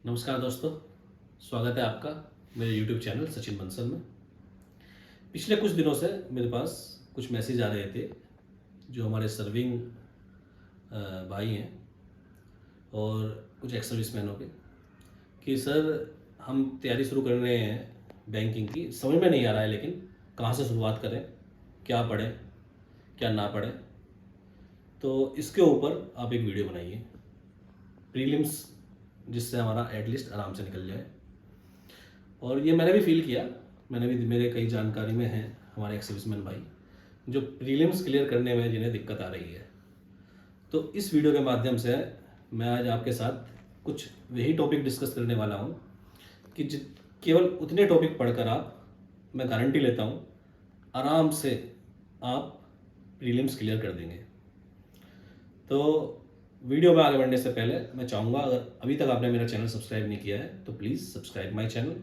नमस्कार दोस्तों, स्वागत है आपका मेरे YouTube चैनल सचिन बंसल में। पिछले कुछ दिनों से मेरे पास कुछ मैसेज आ रहे थे जो हमारे सर्विंग भाई हैं और कुछ एक्स सर्विसमैनों के कि सर हम तैयारी शुरू कर रहे हैं बैंकिंग की, समझ में नहीं आ रहा है लेकिन कहाँ से शुरुआत करें, क्या पढ़ें, क्या ना पढ़ें। तो इसके ऊपर आप एक वीडियो बनाइए प्रीलिम्स, जिससे हमारा एटलीस्ट आराम से निकल जाए। और ये मैंने भी फील किया, मैंने भी, मेरे कई जानकारी में हैं हमारे एक्स सर्विसमैन भाई जो प्रीलिम्स क्लियर करने में जिन्हें दिक्कत आ रही है। तो इस वीडियो के माध्यम से मैं आज आपके साथ कुछ वही टॉपिक डिस्कस करने वाला हूँ कि केवल उतने टॉपिक पढ़कर मैं गारंटी लेता हूँ आराम से आप प्रीलिम्स क्लियर कर देंगे। तो वीडियो में आगे बढ़ने से पहले मैं चाहूँगा, अगर अभी तक आपने मेरा चैनल सब्सक्राइब नहीं किया है तो please subscribe my channel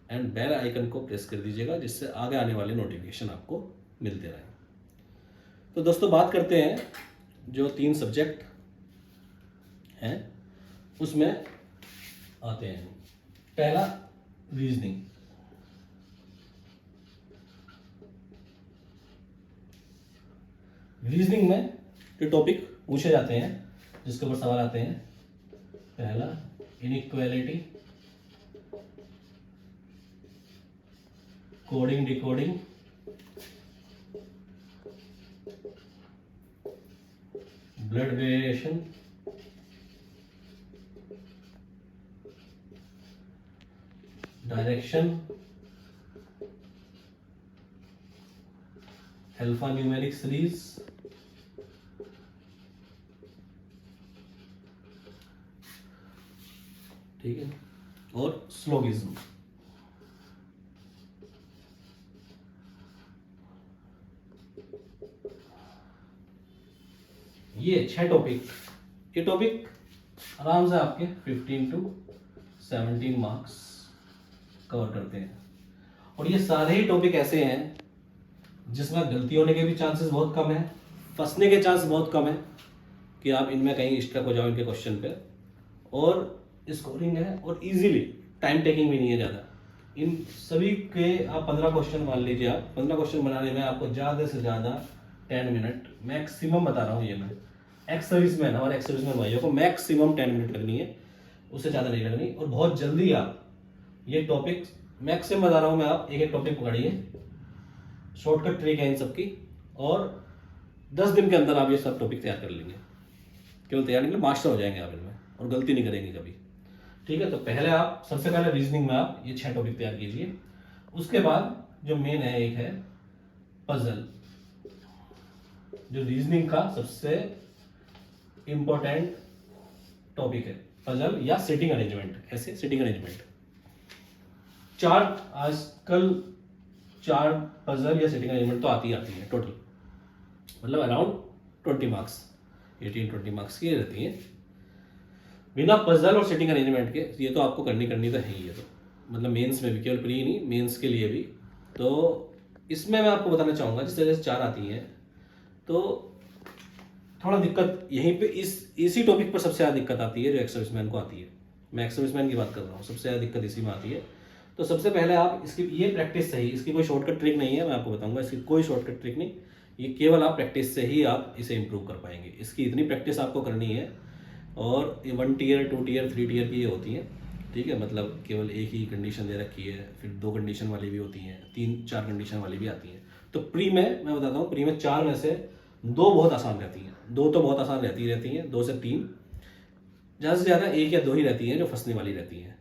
and bell icon को प्रेस कर दीजिएगा, जिससे आगे आने वाले नोटिफिकेशन आपको मिलते रहें। तो दोस्तों, बात करते हैं जो 3 सब्जेक्ट हैं उसमें आते हैं। पहला, रीजनिंग। रीजनिंग में जो टॉपिक पूछे जाते हैं, जिसके ऊपर सवाल आते हैं, पहला inequality, coding decoding, blood variation, direction, alpha numeric series, ठीक है, और स्लोगिज्म। ये 6 टॉपिक, ये टॉपिक आराम से आपके 15 to 17 मार्क्स कवर करते हैं। और ये सारे ही टॉपिक ऐसे हैं जिसमें गलती होने के भी चांसेस बहुत कम है, फंसने के चांस बहुत कम है कि आप इनमें कहीं स्ट्रक हो जाओ इनके क्वेश्चन पे। और स्कोरिंग है और इजीली, टाइम टेकिंग भी नहीं है ज़्यादा। इन सभी के आप 15 क्वेश्चन मान लीजिए, आप 15 क्वेश्चन बनाने में आपको ज़्यादा से ज़्यादा 10 मिनट मैक्सिमम बता रहा हूँ। ये मैं एक्स सर्विसमैन, हमारे एक्स सर्विसमैन भाइयों को मैक्सिमम 10 मिनट लगनी है, उससे ज़्यादा नहीं लगनी। और बहुत जल्दी आप ये टॉपिक, मैक्सिमम बता रहा हूँ मैं, आप एक एक टॉपिक पकड़िए, शॉर्टकट ट्रिक है इन सबकी, और 10 दिन के अंदर आप ये सब टॉपिक तैयार कर लेंगे। केवल तैयार नहीं, मास्टर हो जाएंगे आप इनमें और गलती नहीं करेंगे कभी। ठीक है, तो पहले आप, सबसे पहले रीजनिंग में आप ये 6 टॉपिक तैयार कीजिए। उसके बाद जो मेन है, एक है पजल, जो रीजनिंग का सबसे इंपॉर्टेंट टॉपिक है, पजल या सिटिंग अरेंजमेंट। ऐसे सिटिंग अरेंजमेंट 4, आजकल 4 पजल या सिटिंग अरेंजमेंट तो आती है टोटल, मतलब अराउंड 20 मार्क्स, 18-20 मार्क्स की रहती है। बिना पजल और सिटिंग अरेंजमेंट के ये तो आपको करनी तो है ही है, तो मतलब मेंस में भी, केवल प्री नहीं, मेंस के लिए भी। तो इसमें मैं आपको बताना चाहूँगा, जिस तरह से 4 आती हैं तो थोड़ा दिक्कत यहीं पे इसी टॉपिक पर सबसे ज़्यादा दिक्कत आती है जो एक्स सर्विसमैन को आती है। मैं एक्स सर्विसमैन की बात कर रहा हूँ, सबसे ज़्यादा दिक्कत इसी में आती है। तो सबसे पहले आप इसकी ये प्रैक्टिस से ही, इसकी कोई शॉर्टकट ट्रिक नहीं है, मैं आपको बताऊंगा, इसकी कोई शॉर्टकट ट्रिक नहीं, ये केवल आप प्रैक्टिस से ही आप इसे इम्प्रूव कर पाएंगे। इसकी इतनी प्रैक्टिस आपको करनी है। और ये 1 टियर, 2 टियर, 3 टियर की ये होती है, ठीक है, मतलब केवल एक ही कंडीशन दे रखी है, फिर 2 कंडीशन वाली भी होती हैं, 3-4 कंडीशन वाली भी आती हैं। तो प्री में मैं बताता हूँ, प्री में 4 में से 2 बहुत आसान रहती हैं, 2 तो बहुत आसान रहती हैं, 2 से 3, ज़्यादा से ज़्यादा 1 या 2 ही रहती हैं जो फंसने वाली रहती हैं।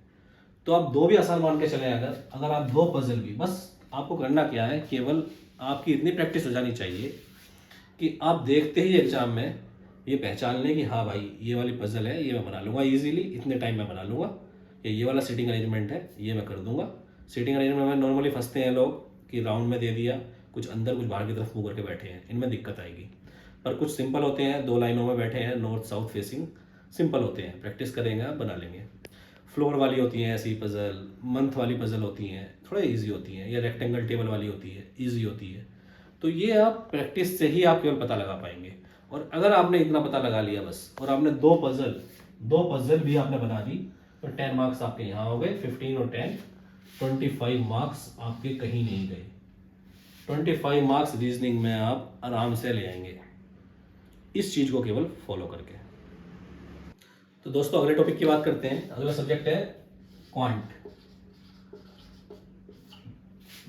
तो आप 2 भी आसान मान के चले, अगर आप 2 पजल भी, बस आपको करना क्या है, केवल आपकी इतनी प्रैक्टिस हो जानी चाहिए कि आप देखते ही एग्जाम में ये पहचान लें कि हाँ भाई, ये वाली पजल है, ये मैं बना लूँगा इजीली, इतने टाइम में बना लूँगा, या ये वाला सिटिंग अरेंजमेंट है, ये मैं कर दूंगा। सिटिंग अरेंजमेंट में नॉर्मली फंसते हैं लोग कि राउंड में दे दिया, कुछ अंदर कुछ बाहर की तरफ मुँह करके बैठे हैं, इनमें दिक्कत आएगी। पर कुछ सिंपल होते हैं, 2 लाइनों में बैठे हैं, नॉर्थ साउथ फेसिंग, सिंपल होते हैं, प्रैक्टिस करेंगे आप बना लेंगे। फ्लोर वाली होती हैं ऐसी पजल, मंथ वाली पजल होती हैं, थोड़ा इजी होती हैं, या रेक्टेंगल टेबल वाली होती है, इजी होती है। तो ये आप प्रैक्टिस से ही आप केवल पता लगा पाएंगे। और अगर आपने इतना पता लगा लिया बस, और आपने 2 पजल भी आपने बना दी, तो 10 मार्क्स आपके यहाँ हो गए, 15 और 10 25 मार्क्स आपके कहीं नहीं गए। 25 मार्क्स रीजनिंग में आप आराम से ले आएंगे इस चीज़ को केवल फॉलो करके। तो दोस्तों अगले टॉपिक की बात करते हैं। अगला सब्जेक्ट है क्वांट।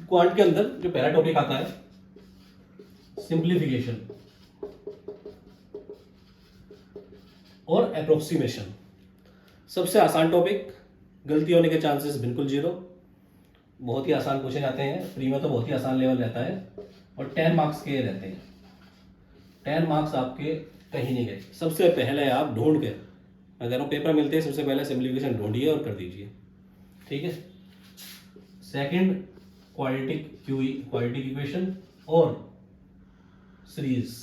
क्वांट के अंदर जो पहला टॉपिक आता है सिंप्लीफिकेशन और अप्रोक्सीमेशन। सबसे आसान टॉपिक, गलती होने के चांसेस बिल्कुल जीरो, बहुत ही आसान पूछे जाते हैं, प्री में तो बहुत ही आसान लेवल रहता है और 10 मार्क्स के रहते हैं। 10 मार्क्स आपके कहीं नहीं गए। सबसे पहले आप ढूंढ के, अगर वो पेपर मिलते हैं सबसे पहले सिंप्लीफिकेशन ढूंढिए और कर दीजिए, ठीक है। सेकंड क्वाड्रेटिक इक्वेशन और सीरीज।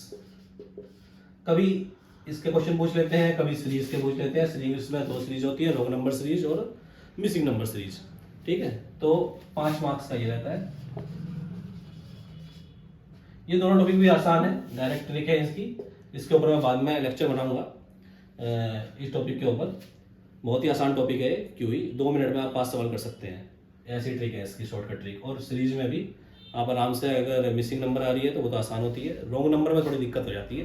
कभी इसके क्वेश्चन पूछ लेते हैं, कभी सीरीज के पूछ लेते हैं। सीरीज में 2 सीरीज होती है, रोंग नंबर सीरीज और मिसिंग नंबर सीरीज, ठीक है। तो 5 मार्क्स का ये रहता है। ये दोनों टॉपिक भी आसान है, डायरेक्ट ट्रिक है इसकी। इसके ऊपर मैं बाद में लेक्चर बनाऊंगा इस टॉपिक के ऊपर। बहुत ही आसान टॉपिक है क्यूई, 2 मिनट में आप 5 सवाल कर सकते हैं, ऐसी ट्रिक है इसकी, शॉर्टकट ट्रिक। और सीरीज में भी आप आराम से, अगर मिसिंग नंबर आ रही है तो वो तो आसान होती है, रोंग नंबर में थोड़ी दिक्कत हो जाती है।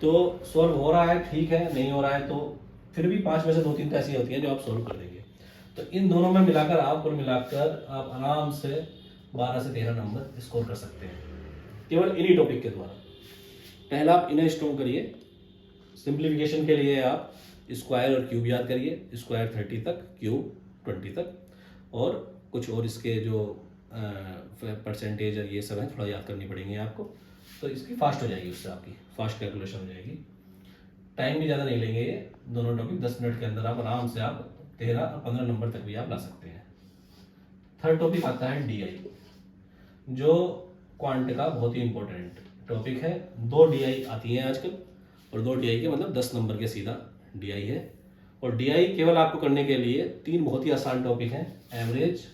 तो सॉल्व हो रहा है ठीक है, नहीं हो रहा है तो फिर भी 5 में से 2-3 तो ऐसी होती है जो आप सॉल्व कर देंगे। तो इन दोनों में मिलाकर आप कुल मिलाकर आप आराम से 12 से 13 नंबर स्कोर कर सकते हैं केवल इन्हीं टॉपिक के द्वारा। पहला आप इन्हें स्ट्रॉन्ग करिए। सिंप्लीफिकेशन के लिए आप स्क्वायर और क्यूब याद करिए, स्क्वायर 30 तक, क्यूब 20 तक, और कुछ और इसके जो परसेंटेज और ये सब है थोड़ा याद करनी पड़ेंगी आपको। तो इसकी फास्ट हो जाएगी, उससे आपकी फास्ट कैलकुलेशन हो जाएगी। टाइम भी ज़्यादा नहीं लेंगे ये दोनों टॉपिक, 10 मिनट के अंदर आप आराम से आप 13 और 15 नंबर तक भी आप ला सकते हैं। थर्ड टॉपिक आता है डीआई, जो क्वांट का बहुत ही इंपॉर्टेंट टॉपिक है। 2 डीआई आती हैं आजकल, और 2 डीआई के मतलब 10 नंबर के सीधा डीआई है। और डीआई केवल आपको करने के लिए 3 बहुत ही आसान टॉपिक हैं, एवरेज,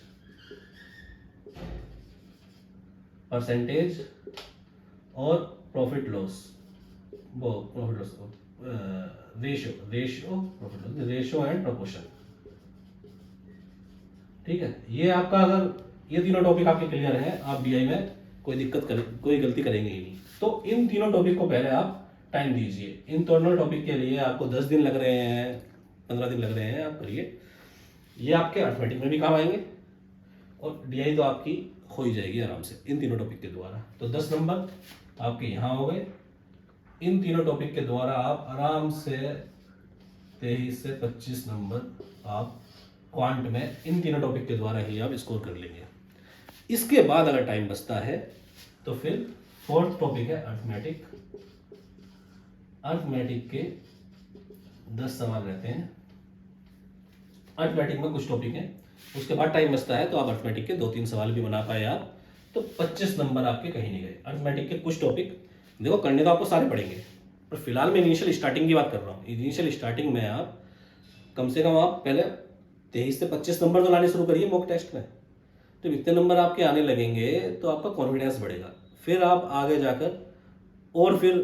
परसेंटेज और प्रॉफिट लॉस। वो profit loss ratio and proportion, ठीक है। ये आपका, अगर ये तीनों टॉपिक आपके क्लियर है, आप डीआई में कोई गलती करेंगे ही नहीं। तो इन तीनों टॉपिक को पहले आप टाइम दीजिए। इन दोनों टॉपिक के लिए आपको 10 दिन लग रहे हैं, 15 दिन लग रहे हैं, आप करिए। ये आपके अर्थमेटिक में भी काम आएंगे और डीआई तो आपकी हो ही जाएगी आराम से इन तीनों टॉपिक के द्वारा। तो 10 नंबर आपके यहाँ हो गए। इन तीनों टॉपिक के द्वारा आप आराम से 23 से 25 नंबर आप क्वांट में इन तीनों टॉपिक के द्वारा ही आप स्कोर कर लेंगे। इसके बाद अगर टाइम बचता है तो फिर फोर्थ टॉपिक है अर्थमेटिक। अर्थमेटिक के 10 सवाल रहते हैं। अर्थमेटिक में कुछ टॉपिक हैं, उसके बाद टाइम बचता है तो आप अर्थमेटिक के 2-3 सवाल भी बना पाए आप, तो 25 नंबर आपके कहीं नहीं गए। अर्थमेटिक के कुछ टॉपिक देखो करने तो आपको सारे पड़ेंगे, पर फिलहाल मैं इनिशियल स्टार्टिंग की बात कर रहा हूँ। इनिशियल स्टार्टिंग में आप कम से कम आप पहले 23 से 25 नंबर तो लाने शुरू करिए मॉक टेस्ट में। तो इतने नंबर आपके आने लगेंगे तो आपका कॉन्फिडेंस बढ़ेगा, फिर आप आगे जाकर और फिर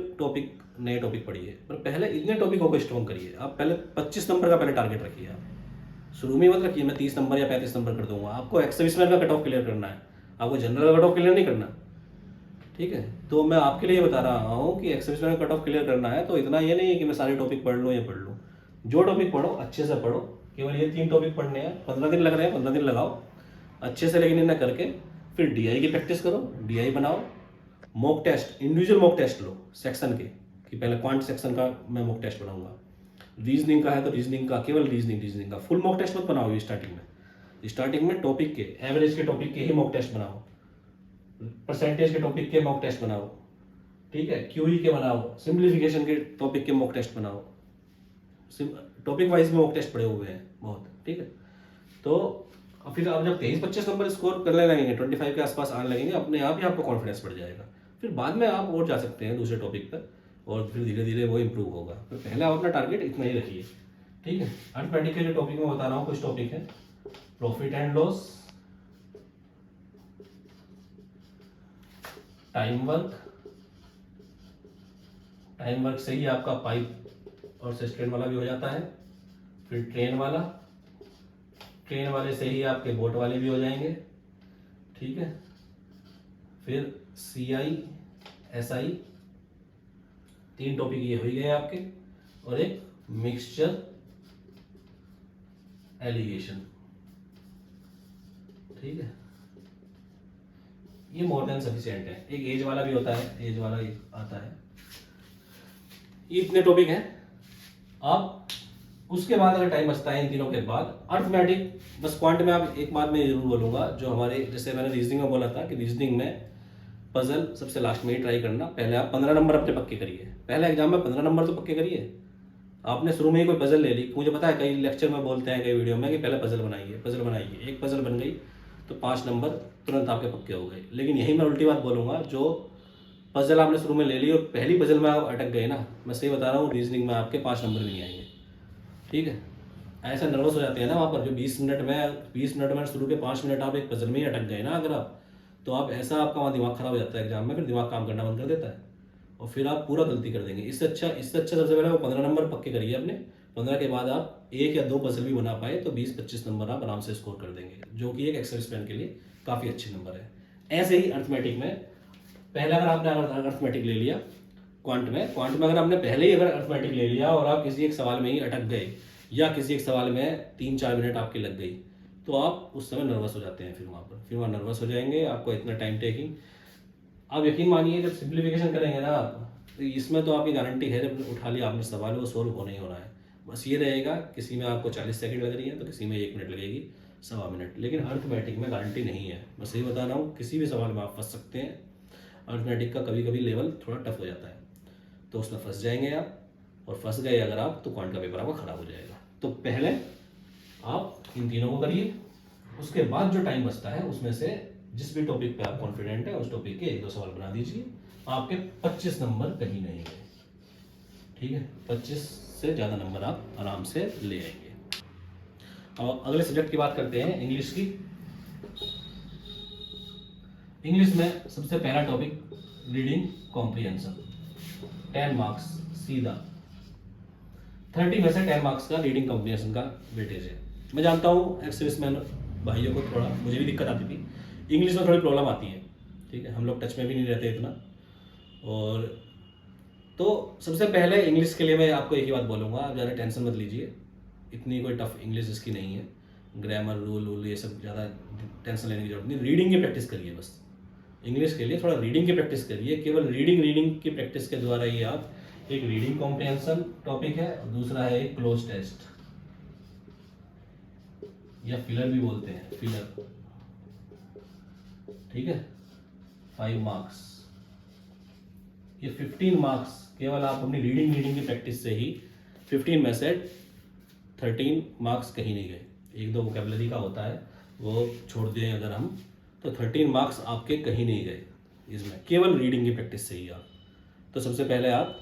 नए टॉपिक पढ़िए। पर पहले इतने टॉपिकों को स्ट्रॉन्ग करिए। आप पहले 25 नंबर का पहले टारगेट रखिए। आप शुरू में मत रखिए मैं 30 नंबर या 35 नंबर कर दूंगा। आपको 120 मिनट का कट ऑफ क्लियर करना है, आपको जनरल का कट ऑफ क्लियर नहीं करना, ठीक है। तो मैं आपके लिए बता रहा हूँ कि 120 मिनट का कट ऑफ क्लियर करना है तो इतना ये नहीं है कि मैं सारे टॉपिक पढ़ लूँ या पढ़ लूँ। जो टॉपिक पढ़ो अच्छे से पढ़ो, केवल ये 3 टॉपिक पढ़ने हैं। 15 दिन लग रहे हैं, 15 दिन लगाओ अच्छे से, लेकिन इन्हें करके फिर डीआई की प्रैक्टिस करो, डीआई बनाओ, mock test, individual mock test लो सेक्शन के, कि पहले क्वांट सेक्शन का मैं मॉक टेस्ट बनाऊंगा। रीजनिंग का है तो रीजनिंग का, केवल रीजनिंग का फुल मॉक टेस्ट मत बनाओ स्टार्टिंग में टॉपिक के, एवरेज के टॉपिक के ही मॉक टेस्ट बनाओ, परसेंटेज के टॉपिक के मॉक टेस्ट बनाओ, ठीक है, क्यूई के बनाओ, सिंप्लीफिकेशन के टॉपिक के मॉक टेस्ट बनाओ। टॉपिक वाइज में मॉक टेस्ट पड़े हुए हैं बहुत, ठीक है। तो फिर आप जब 23-25 नंबर स्कोर करने लगेंगे, 25 के आसपास आने लगेंगे, अपने आप ही आपको कॉन्फिडेंस बढ़ जाएगा। फिर बाद में आप और जा सकते हैं दूसरे टॉपिक पर, और फिर धीरे धीरे वो इम्प्रूव होगा। तो पहले आप अपना टारगेट इतना ही रखिए, ठीक है। अर्थमेटिक के जो टॉपिक में बता रहा हूँ, कुछ टॉपिक है profit and loss, time work से ही आपका पाइप और सस्टेन वाला भी हो जाता है, फिर ट्रेन वाला, ट्रेन वाले से ही आपके बोट वाले भी हो जाएंगे, ठीक है। फिर CI SI, 3 टॉपिक ये हो ही गए आपके, और एक मिक्सचर एलिगेशन, ठीक है। ये मोर देन सफिशिएंट है। एक एज वाला भी होता है, एज वाला एक आता है। ये इतने टॉपिक हैं। अब उसके बाद अगर टाइम बचता है इन तीनों के बाद अर्थमेटिक, बस क्वांट में आप एक बात मैं जरूर बोलूंगा, जो हमारे जैसे मैंने रीजनिंग में बोला था कि रीजनिंग में पजल सबसे लास्ट में ही ट्राई करना। पहले आप 15 नंबर अपने पक्के करिए, पहले एग्जाम में 15 नंबर तो पक्के करिए। आपने शुरू में ही कोई पजल ले ली, मुझे पता है कई लेक्चर में बोलते हैं, कई वीडियो में कि पहले पजल बनाइए, पजल बनाइए। एक पजल बन गई तो 5 नंबर तुरंत आपके पक्के हो गए। लेकिन यही मैं उल्टी बात बोलूँगा, जो पजल आपने शुरू में ले ली और पहली पजल में आप अटक गए ना, मैं सही बता रहा हूँ, रीजनिंग में आपके 5 नंबर भी नहीं आएंगे, ठीक है। ऐसा नर्वस हो जाते हैं ना वहाँ पर, जो 20 मिनट में शुरू के 5 मिनट आप एक पजल में ही अटक गए ना अगर आप, तो आप ऐसा आपका वहाँ दिमाग खराब हो जाता है एग्जाम में, फिर दिमाग काम करना बंद कर देता है और फिर आप पूरा गलती कर देंगे। इससे अच्छा सबसे पहले वो 15 नंबर पक्के करिए अपने। 15 के बाद आप 1 या 2 पजल भी बना पाए तो 20-25 नंबर आप आराम से स्कोर कर देंगे, जो कि एक एक्सेल स्पेन के लिए काफ़ी अच्छे नंबर है। ऐसे ही अर्थमेटिक में पहले अगर आपने अर्थमेटिक ले लिया, क्वांट में अगर आपने पहले ही अगर अर्थमेटिक ले लिया और आप किसी एक सवाल में ही अटक गए या किसी एक सवाल में 3-4 मिनट आपकी लग गई, तो आप उस समय नर्वस हो जाते हैं। फिर वहाँ नर्वस हो जाएंगे, आपको इतना टाइम टेकिंग। आप यकीन मानिए जब सिंप्लीफिकेशन करेंगे ना आप, तो इसमें तो आपकी गारंटी है, जब उठा लिया आपने सवाल वो सोल्व होना ही होना है। बस ये रहेगा, किसी में आपको 40 सेकंड लग रही है तो किसी में 1 मिनट लगेगी, 1.25 मिनट। लेकिन अर्थमेटिक में गारंटी नहीं है, मैं सही बता रहा हूँ, किसी भी सवाल में आप फंस सकते हैं। अर्थमेटिक का कभी कभी लेवल थोड़ा टफ हो जाता है, तो उसमें फंस जाएंगे आप, और फंस गए अगर आप तो क्वांट का पेपर आपका खराब हो जाएगा। तो पहले आप इन तीनों को करिए, उसके बाद जो टाइम बचता है उसमें से जिस भी टॉपिक पे आप कॉन्फिडेंट है उस टॉपिक के 1-2 सवाल बना दीजिए, आपके 25 नंबर कहीं नहीं गए, ठीक है। 25 से ज़्यादा नंबर आप आराम से ले आएंगे। और अगले सब्जेक्ट की बात करते हैं, इंग्लिश की। इंग्लिश में सबसे पहला टॉपिक रीडिंग कॉम्प्रिहेंशन, 10 मार्क्स सीधा। 30 में से 10 मार्क्स का रीडिंग कॉम्प्रिहेंशन का वेटेज है। मैं जानता हूँ एक्सेस मैन भाइयों को थोड़ा, मुझे भी दिक्कत आती थी, इंग्लिश में थोड़ी प्रॉब्लम आती है, ठीक है। हम लोग टच में भी नहीं रहते इतना। और तो सबसे पहले इंग्लिश के लिए मैं आपको एक ही बात बोलूँगा, आप ज़्यादा टेंशन मत लीजिए, इतनी कोई टफ इंग्लिश इसकी नहीं है। ग्रामर रूल ये सब ज़्यादा टेंशन लेने की जरूरत नहीं, रीडिंग की प्रैक्टिस करिए बस। इंग्लिश के लिए थोड़ा रीडिंग की प्रैक्टिस करिए, केवल रीडिंग की प्रैक्टिस के द्वारा ही आप, एक रीडिंग कॉम्प्रिहेंशन टॉपिक है और दूसरा है एक क्लोज टेस्ट या फिलर भी बोलते हैं, फिलर, ठीक है। 5 मार्क्स, ये 15 मार्क्स केवल आप अपनी रीडिंग की प्रैक्टिस से ही 15 में से 13 मार्क्स कहीं नहीं गए। 1-2 वोकैबुलरी का होता है वो छोड़ दें अगर हम, तो 13 मार्क्स आपके कहीं नहीं गए इसमें, केवल रीडिंग की प्रैक्टिस से ही आप। तो सबसे पहले आप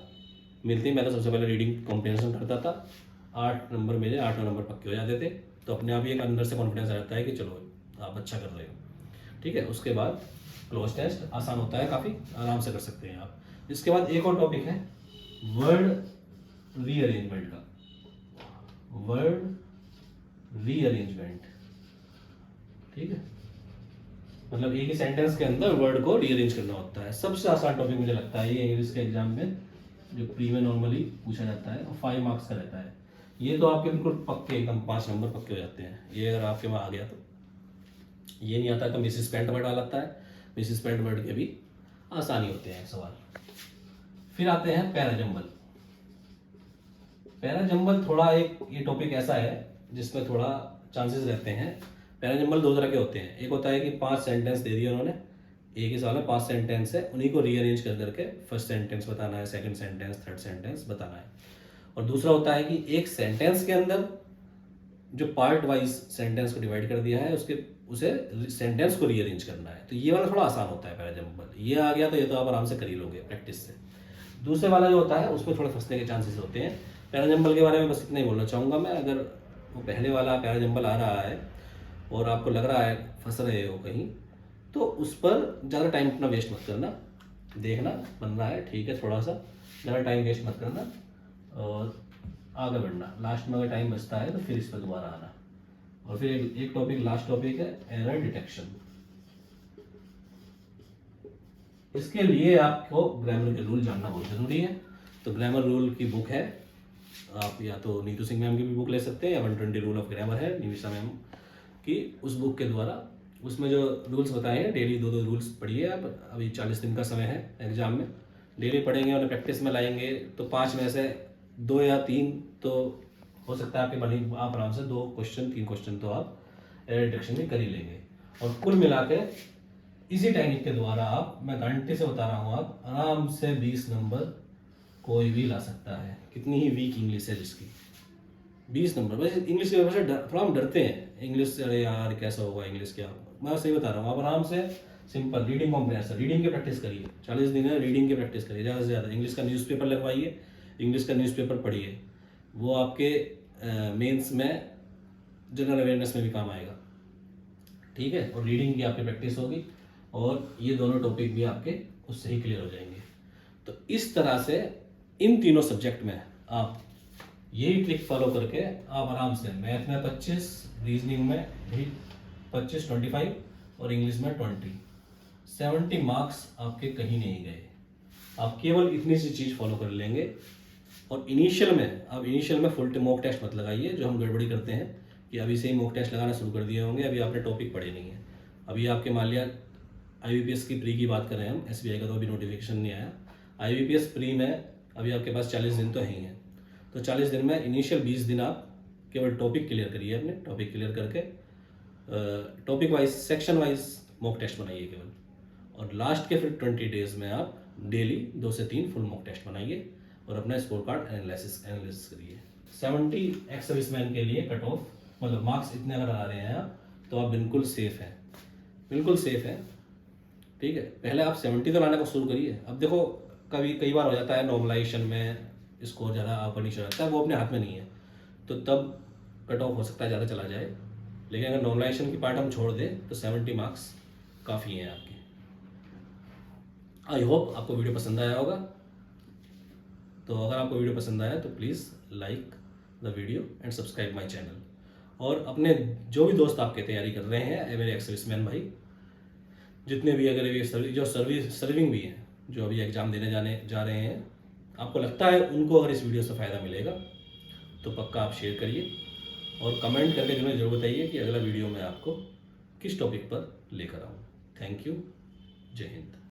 मिलते ही, मैं तो सबसे पहले रीडिंग कॉम्प्रिहेंशन करता था, 8 नंबर मेरे 8 नंबर पक्के हो जाते थे, तो अपने आप ही एक अंदर से कॉन्फिडेंस आ जाता है कि चलो आप अच्छा कर रहे हो, ठीक है। उसके बाद क्लोज टेस्ट आसान होता है, काफ़ी आराम से कर सकते हैं आप। इसके बाद एक और टॉपिक है वर्ड रीअरेंजमेंट का, वर्ड रीअरेंजमेंट, ठीक है। मतलब एक ही सेंटेंस के अंदर वर्ड को रीअरेंज करना होता है। सबसे आसान टॉपिक मुझे लगता है ये इंग्लिश के एग्जाम में, जो प्री में नॉर्मली पूछा जाता है, और 5 मार्क्स का रहता है। ये तो आपके बिल्कुल पक्के, एकदम 5 नंबर पक्के हो जाते हैं, ये अगर आपके वहाँ आ गया तो। ये नहीं आता तो मिसिस पेंट वर्ड आ जाता है, मिसिस पेंट वर्ड के भी आसानी होते हैं सवाल। फिर आते हैं पैराजंबल। पैराजंबल थोड़ा एक ये टॉपिक ऐसा है जिसमें थोड़ा चांसेस रहते हैं। पैराजंबल 2 तरह के होते हैं, एक होता है कि 5 सेंटेंस दे दिए उन्होंने, एक ही सवाल में 5 सेंटेंस है, उन्हीं को रीअरेंज कर करके फर्स्ट सेंटेंस बताना है, सेकंड सेंटेंस, थर्ड सेंटेंस बताना है। और दूसरा होता है कि एक सेंटेंस के अंदर जो पार्ट वाइज सेंटेंस को डिवाइड कर दिया है उसे सेंटेंस को रीअरेंज करना है। तो ये वाला थोड़ा आसान होता है पैराजंबल, ये आ गया तो ये तो आप आराम से कर ही लोगे प्रैक्टिस से। दूसरे वाला जो होता है उसमें थोड़े फंसने के चांसेस होते हैं। पैराजंबल के बारे में बस इतना ही बोलना चाहूँगा मैं। अगर वो पहले वाला पैराजंबल आ रहा है और आपको लग रहा है फंस रहे हो कहीं, तो उस पर ज़्यादा टाइम अपना वेस्ट मत करना, देखना बन रहा है ठीक है, थोड़ा सा ज़्यादा टाइम वेस्ट मत करना और आगे बढ़ना। लास्ट में अगर टाइम बचता है तो फिर इस पर दोबारा आना, और फिर एक टॉपिक, लास्ट टॉपिक है एरर डिटेक्शन। इसके लिए आपको ग्रामर के रूल जानना बहुत जरूरी है। तो ग्रामर रूल की बुक है, आप या तो नीतू सिंह मैम की भी बुक ले सकते हैं, या 120 रूल ऑफ ग्रामर है निमिषा मैम की, उस बुक के द्वारा उसमें जो रूल्स बताए हैं, डेली 2-2 रूल्स पढ़िए आप। अभी 40 दिन का समय है एग्जाम में, डेली पढ़ेंगे और प्रैक्टिस में लाएंगे तो 5 में से 2 या 3 तो हो सकता है आपके बनी, आप आराम से 2 क्वेश्चन 3 क्वेश्चन तो आप एरर डिटेक्शन में कर ही लेंगे। और कुल मिला के इसी टेक्निक के द्वारा आप, मैं गारंटी से बता रहा हूँ, आप आराम से 20 नंबर कोई भी ला सकता है। कितनी ही वीक इंग्लिश है जिसकी, 20 नंबर। वैसे इंग्लिश के वजह से थोड़ा हम डरते हैं, इंग्लिश अरे यार कैसा होगा इंग्लिश क्या, मैं सही बता रहा हूँ। आप आराम से सिंपल रीडिंग कॉम्प्रिहेंशन, रीडिंग की प्रैक्टिस करिए, 40 दिन है रीडिंग की प्रैक्टिस करिए ज़्यादा से ज़्यादा। इंग्लिश का न्यूज़पेपर लगवाइए, इंग्लिश का न्यूज़पेपर पढ़िए, वो आपके मेंस में जनरल अवेयरनेस में भी काम आएगा, ठीक है। और रीडिंग की आपकी प्रैक्टिस होगी और ये दोनों टॉपिक भी आपके उससे ही क्लियर हो जाएंगे। तो इस तरह से इन तीनों सब्जेक्ट में आप यही ट्रिक फॉलो करके आप आराम से मैथ में 25, रीजनिंग में भी 25, 25 और इंग्लिश में 20, 70 मार्क्स आपके कहीं नहीं गए। आप केवल इतनी सी चीज़ फॉलो कर लेंगे। और इनिशियल में फुल मॉक टेस्ट मत लगाइए, जो हम गड़बड़ी करते हैं कि अभी से ही मॉक टेस्ट लगाना शुरू कर दिए होंगे, अभी आपने टॉपिक पढ़े नहीं है। अभी आपके मान लिया IBPS की प्री की बात कर रहे हैं हम, SBI का तो अभी नोटिफिकेशन नहीं आया। IBPS प्री में अभी आपके पास 40 दिन तो है ही हैं, तो 40 दिन में इनिशियल 20 दिन आप केवल टॉपिक क्लियर करिए, अपने टॉपिक क्लियर करके topic wise, section wise mock test बनाइए केवल। और लास्ट के फिर 20 डेज में आप डेली 2 से 3 फुल मॉक टेस्ट बनाइए और अपना स्कोर कार्ड एनालिसिस करिए। 70 एक्स सर्विसमैन के लिए कट ऑफ, मतलब मार्क्स इतने अगर आ रहे हैं आप, तो आप बिल्कुल सेफ हैं, बिल्कुल सेफ हैं, ठीक है। पहले आप 70 तो लाने को शुरू करिए। अब देखो कई बार हो जाता है नॉर्मलाइजेशन में स्कोर ज़्यादा ऊपर नीचे हो जाता है, वो अपने हाथ में नहीं है, तो तब कट ऑफ हो सकता है ज़्यादा चला जाए। लेकिन अगर नॉर्मलाइजेशन की पार्ट हम छोड़ दें तो 70 मार्क्स काफ़ी हैं आपके। आई होप आपको वीडियो पसंद आया होगा। तो अगर आपको वीडियो पसंद आया तो please like the video and subscribe my channel. और अपने जो भी दोस्त आपके तैयारी कर रहे हैं, मेरे एक्स सर्विसमैन भाई जितने भी, अगर ये सर्विंग भी हैं, जो अभी एग्ज़ाम देने जा रहे हैं, आपको लगता है उनको अगर इस वीडियो से फ़ायदा मिलेगा तो पक्का आप शेयर करिए और कमेंट करके जरूर बताइए कि अगला वीडियो मैं आपको किस टॉपिक पर लेकर आऊँ। थैंक यू, जय हिंद।